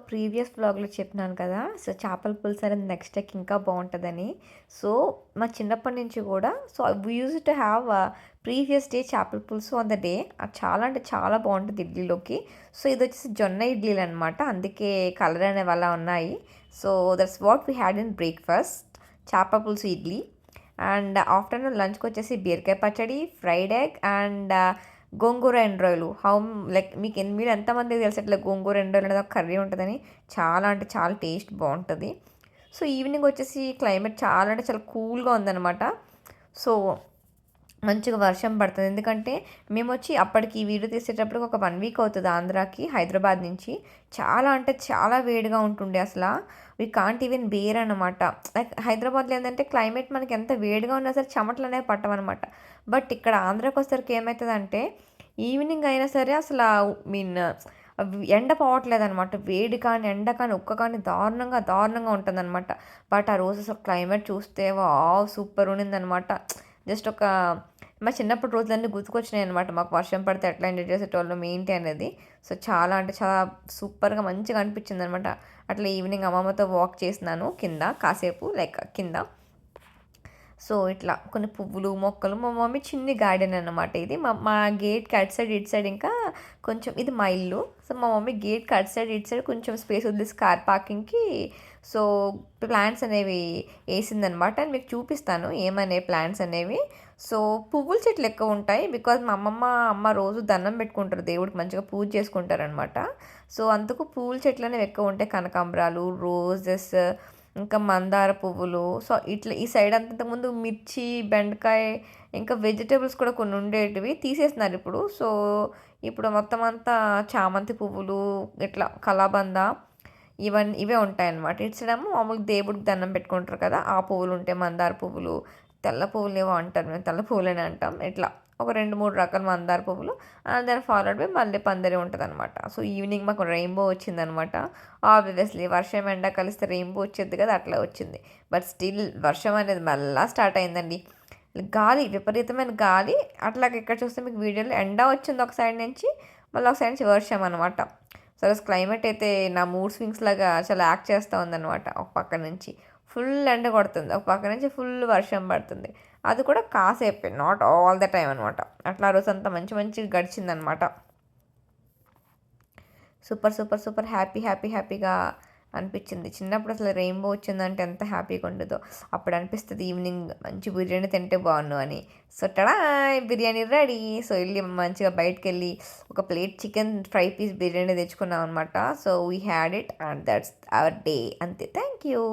Previous వ్లాగ్‌లో చెప్పినాను కదా! సో, చేపల పులుసు అనేది నెక్స్ట్ డేకి ఇంకా బావుంటదని. సో, మా చిన్నప్పటి నుంచి కూడా we used to have previous day చేపల పులుసు ఆన్ ద డే. అది చాలా అంటే చాలా బావుంటది ఇడ్లీలోకి. సో, ఇదొచ్చేసి జొన్న ఇడ్లీలనమాట. అందుకే కలర్ అనేవి అలా ఉన్నాయి. So, that's what we had in breakfast chepala pulusu idli. And afternoon లంచ్‌కొచ్చేసి beerakaya pachadi, fried egg and gongura endrayilu. Like మీరు ఎంతమందికి తెలుసు ఇట్లా గోంగూర ఎండ్రాయిలు అనేది ఒక కర్రీ ఉంటుందని. చాలా అంటే చాలా టేస్ట్ బాగుంటుంది. సో ఈవినింగ్ వచ్చేసి క్లైమేట్ చాలా అంటే చాలా కూల్గా ఉందన్నమాట. సో మంచిగా వర్షం పడుతుంది. ఎందుకంటే మేము వచ్చి అప్పటికి ఈ వీడియో తీసేటప్పటికి ఒక 1 వీక్ అవుతుంది ఆంధ్రాకి, హైదరాబాద్ నుంచి. చాలా అంటే చాలా వేడిగా ఉంటుండే అసలు. వి కాంట్ ఈవెన్ బేర్ అనమాట. లైక్ హైదరాబాద్లో ఏంటంటే క్లైమేట్ మనకి ఎంత వేడిగా ఉన్నా సరే చెమటలు అనేవి పట్టవన్నమాట. బట్ ఇక్కడ ఆంధ్రాకి వచ్చేసరికి ఏమవుతుందంటే ఈవినింగ్ అయినా సరే అసలు మీన్ ఎండ పోవట్లేదనమాట. వేడి కానీ ఎండ కానీ ఒక్క కానీ దారుణంగా దారుణంగా ఉంటుందన్నమాట. బట్ ఆ రోజు అసలు క్లైమేట్ చూస్తే వావ్ సూపర్ ఉండిందనమాట. జస్ట్ ఒక మా చిన్నప్పటి రోజులన్నీ గుర్తుకొచ్చినాయి అనమాట. మాకు వర్షం పడితే ఎట్లా ఎంజాయ్ చేసేటోళ్ళం ఏంటి అనేది. సో చాలా అంటే చాలా సూపర్గా మంచిగా అనిపించింది అనమాట. అట్లా ఈవినింగ్ అమ్మమ్మతో వాక్ చేసినాను కింద కాసేపు, లైక్ కింద. సో ఇట్లా కొన్ని పువ్వులు మొక్కలు, మా మమ్మీ చిన్ని గార్డెన్ అనమాట ఇది. మా గేట్కి అటు సైడ్ ఇటు సైడ్ ఇంకా కొంచెం ఇది మా ఇల్లు. సో మా మమ్మీ గేట్కి అటు సైడ్ ఇటు సైడ్ కొంచెం స్పేస్ వదిలేసి కార్ పార్కింగ్కి సో ప్లాంట్స్ అనేవి వేసిందనమాట. అని మీకు చూపిస్తాను ఏమనే ప్లాంట్స్ అనేవి. సో పువ్వుల చెట్లు ఎక్కువ ఉంటాయి. బికాజ్ మా అమ్మ రోజు దండం పెట్టుకుంటారు, దేవుడికి మంచిగా పూజ చేసుకుంటారనమాట. సో అందుకు పువ్వుల చెట్లు అనేవి ఎక్కువ ఉంటాయి. కనకాంబరాలు, రోజెస్, ఇంకా మందార పువ్వులు. సో ఇట్లా ఈ సైడ్ అంతకుముందు మిర్చి, బెండకాయ, ఇంకా వెజిటేబుల్స్ కూడా కొన్ని ఉండేటివి తీసేస్తున్నారు ఇప్పుడు. సో ఇప్పుడు మొత్తం అంతా చామంతి పువ్వులు, ఇట్లా కలాబంద, ఇవే ఉంటాయన్నమాట. ఇటు సైడ్ ఏమో మామూలుగా దేవుడికి దండం పెట్టుకుంటారు కదా, ఆ పువ్వులు ఉంటాయి. మందార పువ్వులు, తెల్ల పువ్వులు ఏవో అంటారు, మేము తెల్ల పువ్వులని అంటాం. ఇట్లా ఒక 2-3 రకాల మందార పువ్వులు. అండ్ దాని ఫాలోడ్ బై మల్లె పందిరి ఉంటుంది అనమాట. సో ఈవినింగ్ మాకు రెయిన్బో వచ్చిందనమాట. ఆబ్వియస్లీ వర్షం ఎండ కలిస్తే రెయిన్బో వచ్చేది కదా, అట్లా వచ్చింది. బట్ స్టిల్ వర్షం అనేది మళ్ళీ స్టార్ట్ అయిందండి. గాలి, విపరీతమైన గాలి. అట్లాగే ఇక్కడ చూస్తే మీకు వీడియోలో ఎండ వచ్చింది ఒక సైడ్ నుంచి, మళ్ళీ ఒక సైడ్ నుంచి వర్షం అనమాట. సో క్లైమేట్ అయితే నా మూడ్ స్వింగ్స్ లాగా చాలా యాక్ట్ చేస్తూ ఉందన్నమాట. ఒక పక్క నుంచి ఫుల్ ఎండ కొడుతుంది, ఒక పక్క నుంచి ఫుల్ వర్షం పడుతుంది. అది కూడా కాసేపే, నాట్ ఆల్ ద టైం అనమాట. అట్లా రోజంతా మంచిగా గడిచిందనమాట. సూపర్ సూపర్ సూపర్ హ్యాపీగా అనిపించింది. చిన్నప్పుడు అసలు రెయిన్బో వచ్చిందంటే ఎంత హ్యాపీగా ఉండదో. అప్పుడు అనిపిస్తుంది ఈవినింగ్ మంచి బిర్యానీ తింటే బాగుండు అని. So tada, biryani ready. So వెళ్ళి మంచిగా బయటకు వెళ్ళి ఒక plate chicken fry piece biryani తెచ్చుకున్నాం అనమాట. So we had it and that's our day. అంతే. Thank you.